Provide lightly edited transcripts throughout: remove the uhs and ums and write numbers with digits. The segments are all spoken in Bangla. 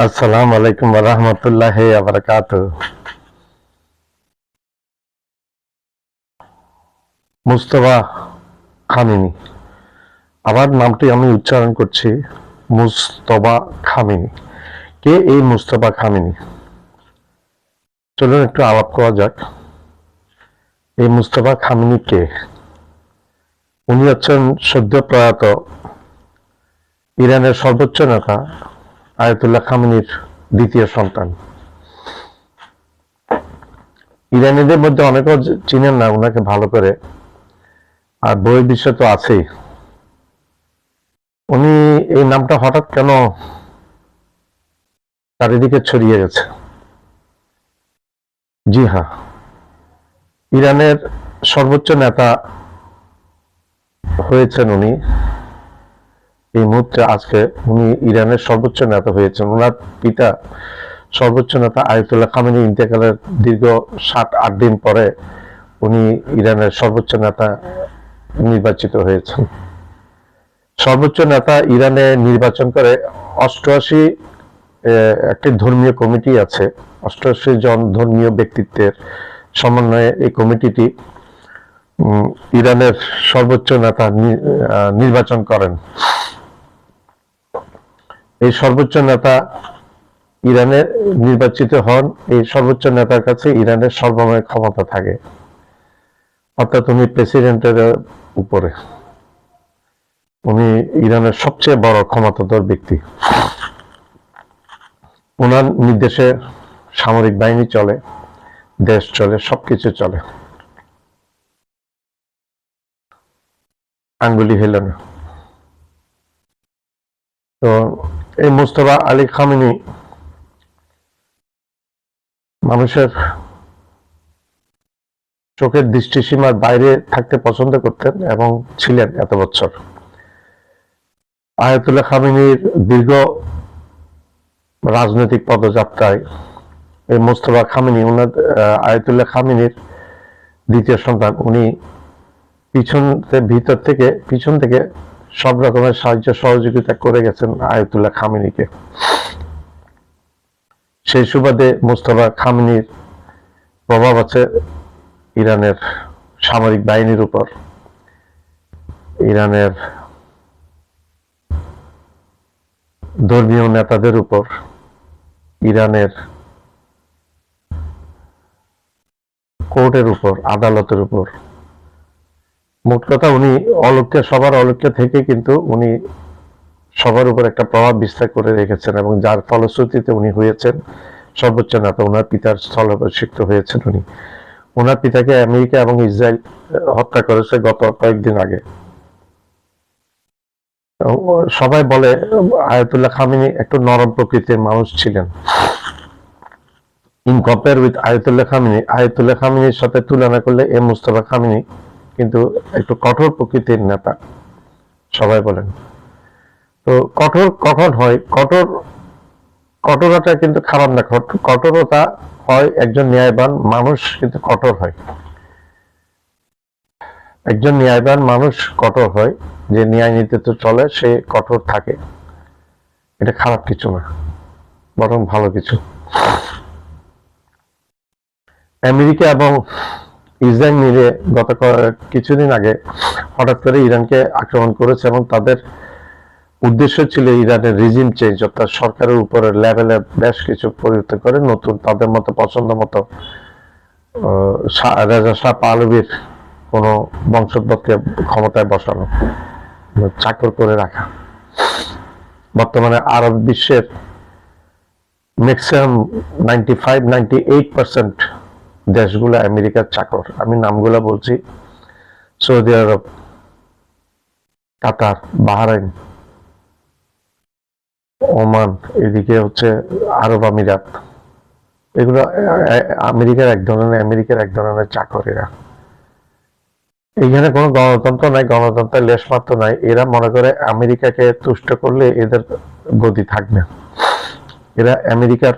আসসালামু আলাইকুম ওয়া রাহমাতুল্লাহি ওয়া বারাকাতুহু। মুস্তাফা খামেনি, আবার নামটি আমি উচ্চারণ করছি, মুজতবা খামেনি। কে এই মুস্তাফা খামেনি? চলুন একটু আলাপ করা যাক। এই মুস্তাফা খামেনি কে? উনি হচ্ছেন সদ্য প্রয়াত ইরানের সর্বোচ্চ নেতা আয়াতুল্লাহ খামেনির দ্বিতীয় সন্তান। ইরানিদের মধ্যে অনেকেও চিনেন না ওনাকে ভালো করে, আর বই বিষয় তো আছেই। উনি এই নামটা হঠাৎ কেন চারিদিকে ছড়িয়ে গেছে? জি হ্যাঁ, ইরানের সর্বোচ্চ নেতা হয়েছেন উনি। এই মুহূর্তে আজকে উনি ইরানের সর্বোচ্চ নেতা হয়েছেন। ওনার পিতা সর্বোচ্চ নেতা আয়াতুল্লাহ খামেনি ইন্তেকালের দীর্ঘ 7-8 দিন পরে উনি ইরানের সর্বোচ্চ নেতা নির্বাচিত হয়েছেন। সর্বোচ্চ নেতা ইরানে নির্বাচন করে 88 একটি ধর্মীয় কমিটি আছে। 88 জন ধর্মীয় ব্যক্তিত্বের সমন্বয়ে এই কমিটিটি ইরানের সর্বোচ্চ নেতা নির্বাচন করেন। এই সর্বোচ্চ নেতা ইরানে নির্বাচিত হন। এই সর্বোচ্চ নেতার কাছে ইরানের সর্বময় ক্ষমতা থাকে, অর্থাৎ উনি প্রেসিডেন্টের উপরে। উনি ইরানের সবচেয়ে বড় ক্ষমতাধর ব্যক্তি। ওনার নির্দেশে সামরিক বাহিনী চলে, দেশ চলে, সবকিছু চলে, আঙ্গুলি হেলে না। তো এই মুস্তাফা আলী খামেনি মানুষের চোখের দৃষ্টিসীমার বাইরে থাকতে পছন্দ করতেন এবং ছিলেন এত বছর। আয়াতুল্লাহ খামেনির দীর্ঘ রাজনৈতিক পদযাত্রায় এই মুস্তাফা খামেনি, আয়াতুল্লাহ খামেনির দ্বিতীয় সন্তান, উনি পিছন থেকে সব রকমের সাহায্য সহযোগিতা করে গেছেন আয়াতুল্লাহ খামেনিকে। সেই সুবাদে মুস্তাফা খামেনির প্রভাব আছে ইরানের সামরিক বাহিনীর উপর, ইরানের ধর্মীয় নেতাদের উপর, ইরানের কোর্টের উপর, আদালতের উপর। মোট কথা উনি সবার অলক্ষ্য থেকে কিন্তু উনি সবার উপর একটা প্রভাব বিস্তার করে রেখেছেন, এবং যার ফলশ্রুতিতে উনি হয়েছেন সর্বোচ্চ নেতা। ওনার পিতার স্থলাভিষিক্ত হয়েছেন উনি। ওনার পিতাকে আমেরিকা এবং ইসরায়েল হত্যা করেছে গত কয়েকদিন আগে। সবাই বলে আয়াতুল্লাহ খামেনি একটু নরম প্রকৃতির মানুষ ছিলেন। ইন কম্পেয়ার উইথ আয়াতুল্লাহ খামেনির সাথে তুলনা করলে এ মুস্তাফা খামেনি কিন্তু একটু কঠোর প্রকৃতির নেতা, সবাই বলেন। তো কঠোর কখন হয়? কঠোরতা কিন্তু খারাপ না। কঠোরতা হয় একজন ন্যায়বান মানুষ কিন্তু কঠোর হয়। একজন ন্যায়বান মানুষ কঠোর হয়, যে ন্যায় নীতিতে চলে, সে কঠোর থাকে। এটা খারাপ কিছু না, বরং ভালো কিছু। আমেরিকা এবং ইসরায়েল মিলে গত কিছুদিন আগে হঠাৎ করে ইরানকে আক্রমণ করেছে, এবং তাদের উদ্দেশ্য ছিল ইরানের রিজিম চেঞ্জ, অর্থাৎ সরকারের উপরে লেভেলে বেশ কিছু পরিবর্তন করে নতুন তাদের মতো পছন্দ মতো রেজা শাহ পাহলভীর কোন বংশোদ্ভূতকে ক্ষমতায় বসানো, চাকর করে রাখা। বর্তমানে আরব বিশ্বের ম্যাক্সিমাম 95-98% দেশগুলো আমেরিকার চাকর। আমি নামগুলো বলছি: সৌদি আরব, কাতার, বাহরাইন, ওমান, এদিকে হচ্ছে আরব আমিরাত। এগুলো আমেরিকার এক ধরনের চাকর। এরা এখানে কোনো গণতন্ত্র নাই, গণতন্ত্রের লেশমাত্র নাই। এরা মনে করে আমেরিকাকে তুষ্ট করলে এদের গতি থাকবে। এরা আমেরিকার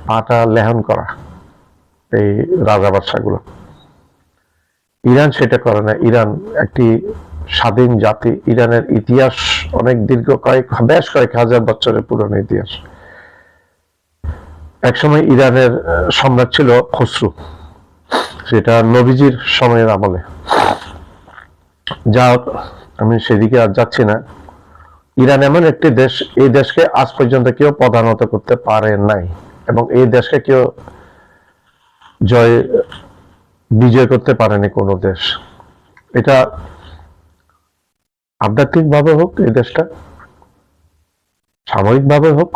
পাটা লেহন করা এই রাজা বাদশাগুলো। ইরান সেটা করে না। ইরান একটি স্বাধীন জাতি। ইরানের ইতিহাস অনেক দীর্ঘ, বেশ কয়েক হাজার বছরের পুরনো ইতিহাস। একসময় ইরানের সম্রাট ছিল খসরু, সেটা নবীজির সময়ের আমলে। যা আমি সেদিকে আর যাচ্ছি না। ইরান এমন একটি দেশ, এই দেশকে আজ পর্যন্ত কেউ প্রধানত করতে পারে নাই, এবং এই দেশকে কেউ বিজয় করতে পারেনি কোনো দেশ। এটা আধ্যাত্মিক ভাবে হোক, এই দেশটা সামরিক ভাবে হোক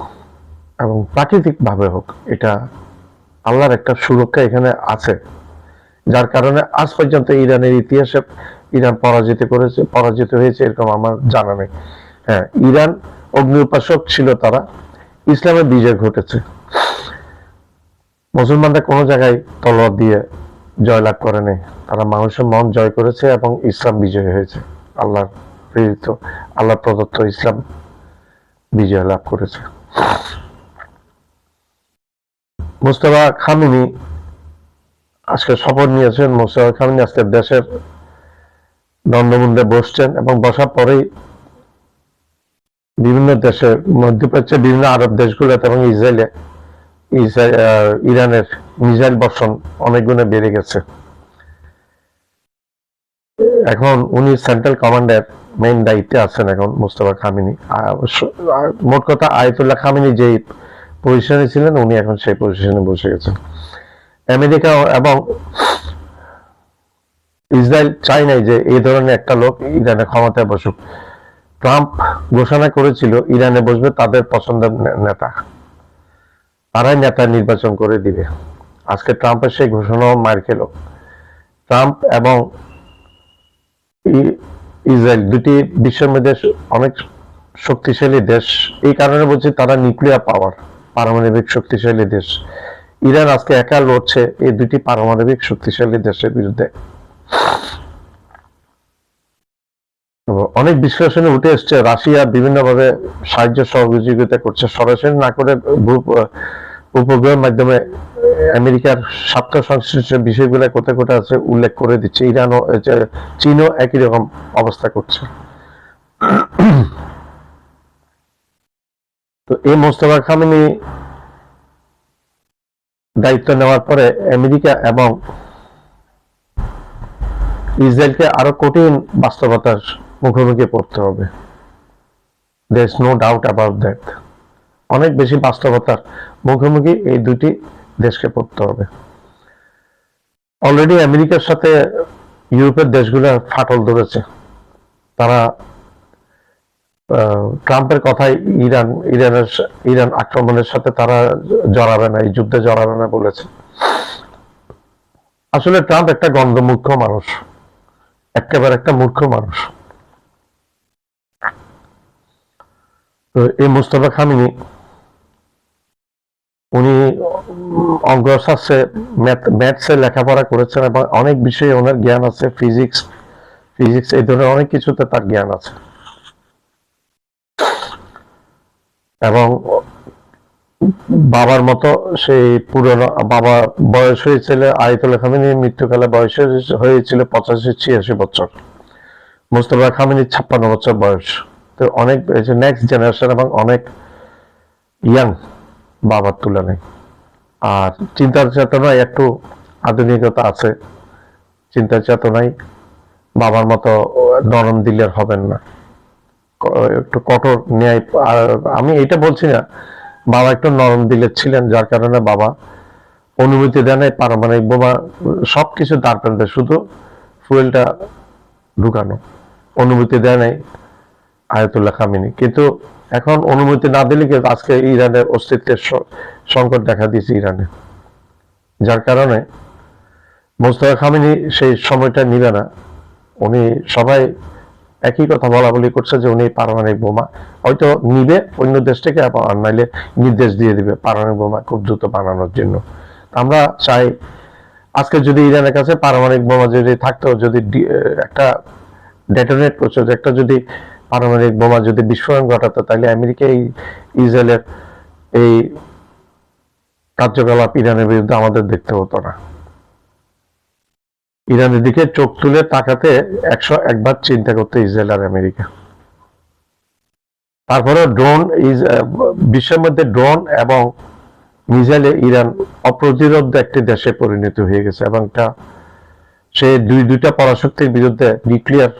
এবং প্রাকৃতিক ভাবে হোক, এটা আল্লাহর একটা সুরক্ষা এখানে আছে, যার কারণে আজ পর্যন্ত ইরানের ইতিহাসে ইরান পরাজিত হয়েছে এরকম আমার জানা নেই। হ্যাঁ, ইরান অগ্নি উপাসক ছিল, তারা ইসলামের বিজয় ঘটেছে। মুসলমানরা কোনো জায়গায় তলোয়ার দিয়ে জয়লাভ করেনি, তারা মানুষের মন জয় করেছে এবং ইসলাম বিজয় হয়েছে। আল্লাহর প্রেরিত, আল্লাহ প্রদত্ত ইসলাম বিজয় লাভ করেছে। মুস্তাফা খামেনি আজকে শপথ নিয়েছেন। মুস্তাফা খামেনি আজকে দেশের দ্বন্দ্বমুন্দে বসছেন, এবং বসার পরেই বিভিন্ন দেশে, মধ্যপ্রাচ্যে বিভিন্ন আরব দেশগুলোতে এবং ইরানের মিসাইল বর্ষণ অনেক গুণে বেড়ে গেছে। এখন উনি সেন্ট্রাল কমান্ডের মেইন দায়িত্বে আছেন এখন মুস্তাফা খামেনি। মোট কথা আয়াতুল্লাহ খামেনি যেই পজিশনে ছিলেন, উনি এখন সেই পজিশনে বসে গেছেন। আমেরিকা এবং ইসরায়েল চায় নাই যে এই ধরনের একটা লোক ইরানে ক্ষমতায় বসুক। ট্রাম্প ঘোষণা করেছিল ইরানে বসবে তাদের পছন্দের নেতা, তারাই নেতা নির্বাচন করে দিবে। আজকে ট্রাম্পের সেই ঘোষণাও মার খেল। ট্রাম্প এবং ইসরায়েল দুটি বিশ্বের মধ্যে অনেক শক্তিশালী দেশ, এই কারণে বলছি তারা নিউক্লিয়ার পাওয়ার, পারমাণবিক শক্তিশালী দেশ। ইরান আজকে একা লড়ছে এই দুটি পারমাণবিক শক্তিশালী দেশের বিরুদ্ধে। অনেক বিশ্লেষণে উঠে এসছে রাশিয়া বিভিন্নভাবে সাহায্য সহযোগিতা করছে, সরাসরি না করে উপগ্রহের মাধ্যমে আমেরিকার স্বার্থ সংশ্লিষ্ট বিষয়গুলো কোথায় কোথায় আছে উল্লেখ করে দিচ্ছে। ইরানও, চীনও একই রকম অবস্থা করছে। তো এই মোস্তফা খামেনি দায়িত্ব নেওয়ার পরে আমেরিকা এবং ইসরায়েলকে আরো কঠিন বাস্তবতার মুখোমুখি পড়তে হবে। there is no doubt about that। অনেক বেশি বাস্তবতার মুখোমুখি এই দুটি দেশকে পড়তে হবে। অলরেডি আমেরিকার সাথে ইউরোপের দেশগুলো ফাটল ধরেছে। তারা ট্রাম্পের কথায় ইরান আক্রমণের সাথে তারা জড়াবে না, এই যুদ্ধে জড়াবে না বলেছে। আসলে ট্রাম্প একটা গন্ধমূর্খ মানুষ, একেবারে একটা মূর্খ মানুষ। তো এই মুস্তাফা খামেনি উনি অঙ্কশাস্ত্রে ম্যাথসে লেখাপড়া করেছেন এবং অনেক বিষয়ে ওনার জ্ঞান আছে, ফিজিক্স এই ধরনের অনেক কিছুতে তার জ্ঞান আছে। এবং বাবার মতো সেই পুরনো, বাবা বয়স হয়েছিল, আয়াতুল্লাহ খামেনির মৃত্যুকালে বয়স হয়েছিল 85-86 বছর, মুস্তাফা খামেনির 56 বছর বয়স। তো অনেক নেক্সট জেনারেশন এবং অনেক ইয়াং বাবার তুলনায়। আর চিন্তার চেতনায় একটু আধুনিকতা আছে, চিন্তার চেতনায় বাবার মতো নরম দিলের হবেন না, একটু কঠোর ন্যায়। আমি এটা বলছি না বাবা একটু নরম দিলের ছিলেন, যার কারণে বাবা অনুমতি দেন পারমাণবিক বোমা সবকিছু দাঁড়, শুধু ফুয়েলটা ঢুকানো অনুমতি দেয় নাই আয়াতুল্লাহ খামেনি। কিন্তু এখন অনুমতি না দিলে কিন্তু আজকে ইরানের অস্তিত্বের সংকট দেখা দিয়েছে ইরানে, যার কারণে মুস্তাফা খামেনি সেই সময়টা নিবে না। উনি সবাই একই কথা বলা বলি করছে যে উনি পারমাণবিক বোমা হয়তো নিবে অন্য দেশ থেকে, আর নাইলে নির্দেশ দিয়ে দিবে পারমাণবিক বোমা খুব দ্রুত বানানোর জন্য। আমরা চাই আজকে যদি ইরানের কাছে পারমাণবিক বোমা যদি থাকতো, যদি একটা ডেটোনেট করছে, একটা যদি পারমাণবিক বোমা যদি বিস্ফোরণ ঘটাতো, তাহলে আমেরিকা ইসরায়েলের এই কার্যকলাপ ইরানের বিরুদ্ধে আমাদের দেখতে হতো না। ইরানের দিকে চোখ তুলে তাকাতে 101 বার চিন্তা করতে ইসরায়েল আর আমেরিকা। তারপরে ড্রোন, বিশ্বের মধ্যে ড্রোন এবং মিসাইলে ইরান অপ্রতিরোধ একটি দেশে পরিণত হয়ে গেছে, এবং সে দুইটা পরাশক্তির বিরুদ্ধে, নিউক্লিয়ার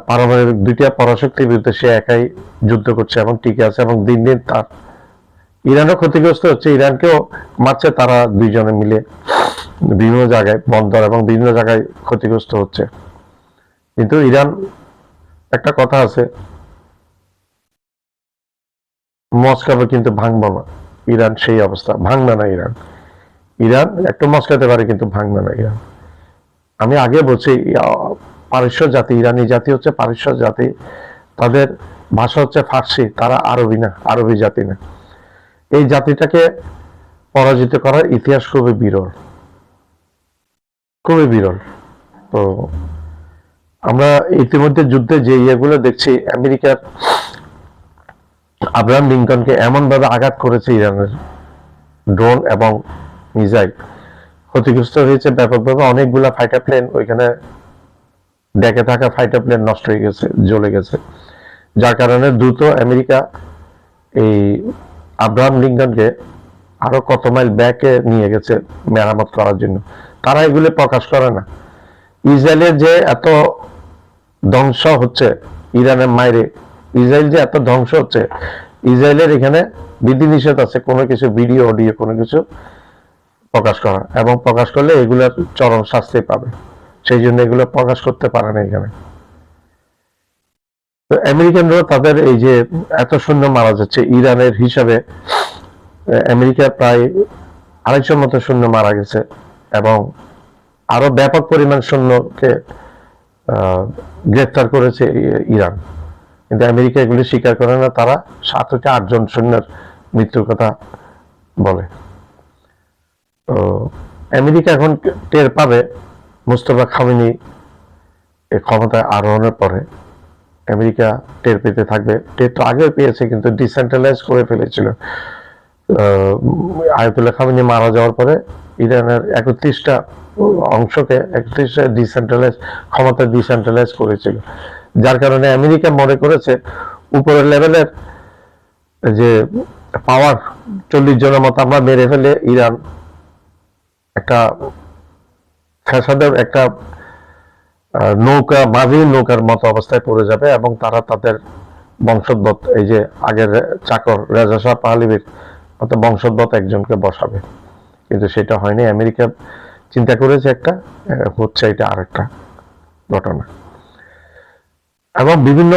পারমাণবিক দুইটা পরাশক্তির বিরুদ্ধে সে একাই যুদ্ধ করছে এবং টিকে আছে, এবং দিন দিন তার ইরানও ক্ষতিগ্রস্ত হচ্ছে, ইরানকেও মারছে তারা দুইজনে মিলে বিভিন্ন জায়গায়, বন্দর এবং বিভিন্ন জায়গায় ক্ষতিগ্রস্ত হচ্ছে। কিন্তু ইরান, একটা কথা আছে, মস্কাবে কিন্তু ভাঙবো না, ইরান সেই অবস্থা, ভাঙবে না ইরান। ইরান একটু মস্কাতে পারে কিন্তু ভাঙবে না ইরান। আমি আগে বলছি, পারস্য জাতি, ইরানি জাতি হচ্ছে পারস্য জাতি, তাদের ভাষা হচ্ছে ফার্সি, তারা আরবি না, আরবি জাতি না। এই জাতিটাকে পরাজিত করার ইতিহাস খুবই বিরল, খুবই বিরল। তো আমরা ইতিমধ্যে যুদ্ধে যে ইয়েগুলো দেখছি, আমেরিকার আব্রাহাম লিঙ্কনকে এমন ভাবে আঘাত করেছে ইরানের ড্রোন এবং মিসাইল, ক্ষতিগ্রস্ত হয়েছে ব্যাপকভাবে। অনেকগুলা ফাইটার প্লেন, ওইখানে ডেকে থাকা ফাইটার প্লেন নষ্ট হয়ে গেছে, জ্বলে গেছে, যার কারণে দ্রুত আমেরিকা এই আব্রাহাম লিঙ্কনকে আরো কত মাইল ব্যাকে নিয়ে গেছে মেরামত করার জন্য। তারা এগুলো প্রকাশ করে না। ইসরায়েলের যে এত ধ্বংস হচ্ছে ইরানের মাইরে, ইসরায়েল যে এত ধ্বংস হচ্ছে, ইসরায়েলের এখানে বিধিনিষেধ আছে কোনো কিছু ভিডিও অডিও কোনো কিছু প্রকাশ করা, এবং প্রকাশ করলে এগুলোর চরম শাস্তি পাবে, সেই জন্য এগুলো প্রকাশ করতে পারে না এখানে। তো আমেরিকানরা তাদের এই যে এত সৈন্য মারা যাচ্ছে, ইরানের হিসাবে আমেরিকার প্রায় 250 মতো সৈন্য মারা গেছে, এবং আরো ব্যাপক পরিমাণ সৈন্যকে গ্রেফতার করেছে ইরান, কিন্তু আমেরিকা এগুলি স্বীকার করে না। তারা 7 থেকে 8 জন সৈন্যের মৃত্যুর কথা বলে। তো আমেরিকা এখন টের পাবে মুস্তফা খামেনি ক্ষমতায় আরোহণের পরে, আমেরিকা টের পেতে থাকবে। টের তো আগেও পেয়েছে, কিন্তু ডিসেন্ট্রালাইজ করে ফেলেছিল। আয়াতুল্লাহ খামেনি মারা যাওয়ার পরে ইরানের 31টা অংশকে 31টা ডিসেন্ট্রালাইজ, ক্ষমতা ডিসেন্ট্রালাইজ করেছিল, যার কারণে আমেরিকা মনে করেছে উপরের লেভেলের যে পাওয়ার 40 জনের মতো আমরা মেরে ফেলে ইরান একটা ফ্যাসাদের একটা নৌকা, মাঝি নৌকার মতো অবস্থায় পড়ে যাবে, এবং তারা তাদের বংশোদ্ভূত, এই যে আগের চাকর রেজা শাহ পাহলভীর মতো বংশোদ্ভূত একজনকে বসাবে। কিন্তু সেটা হয়নি। আমেরিকা চিন্তা করেছে একটা, হচ্ছে এটা আরেকটা ঘটনা। এবং বিভিন্ন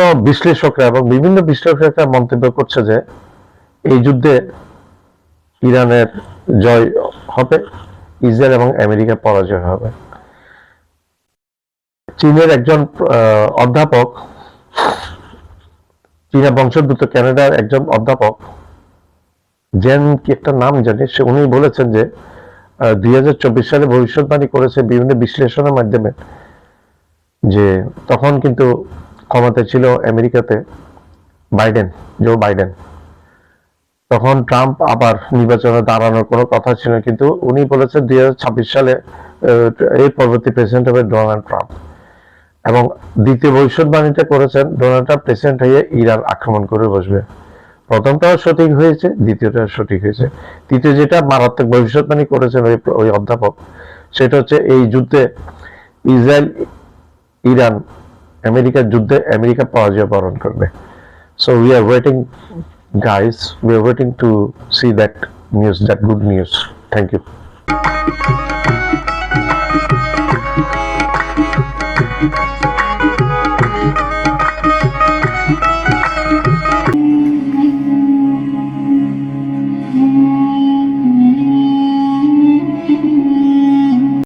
বিশ্লেষকরা মন্তব্য করছে যে এই যুদ্ধে ইরানের জয় হবে, ইসরায়েল এবং আমেরিকা পরাজয় হবে। চীনের একজন অধ্যাপক, চীনা বংশোদ্ভূত কানাডার একজন অধ্যাপক, জেন কি একটা নাম জানি, উনি বলেছেন যে 2024 সালে ভবিষ্যৎবাণী করেছে বিভিন্ন বিশ্লেষণের মাধ্যমে, যে তখন কিন্তু ক্ষমতায় ছিল আমেরিকাতে জো বাইডেন, তখন ট্রাম্প আবার নির্বাচনে দাঁড়ানোর কোনো কথা ছিল, কিন্তু উনি বলেছেন 2026 সালে এই পরবর্তী প্রেসিডেন্ট হবে ডোনাল্ড ট্রাম্প। এবং দ্বিতীয় ভবিষ্যৎবাণীটা করেছেন ডোনাল্ড ট্রাম্প প্রেসিডেন্ট হয়ে ইরান আক্রমণ করে বসবে। প্রথমটাও সঠিক হয়েছে, দ্বিতীয়টাও সঠিক হয়েছে। তৃতীয় যেটা মারাত্মক ভবিষ্যৎবাণী করেছেন ওই অধ্যাপক, সেটা হচ্ছে এই যুদ্ধে ইসরায়েল ইরান আমেরিকার যুদ্ধে আমেরিকা পরাজয় বরণ করবে। So we are waiting, guys. We are waiting to see that news, that good news. Thank you.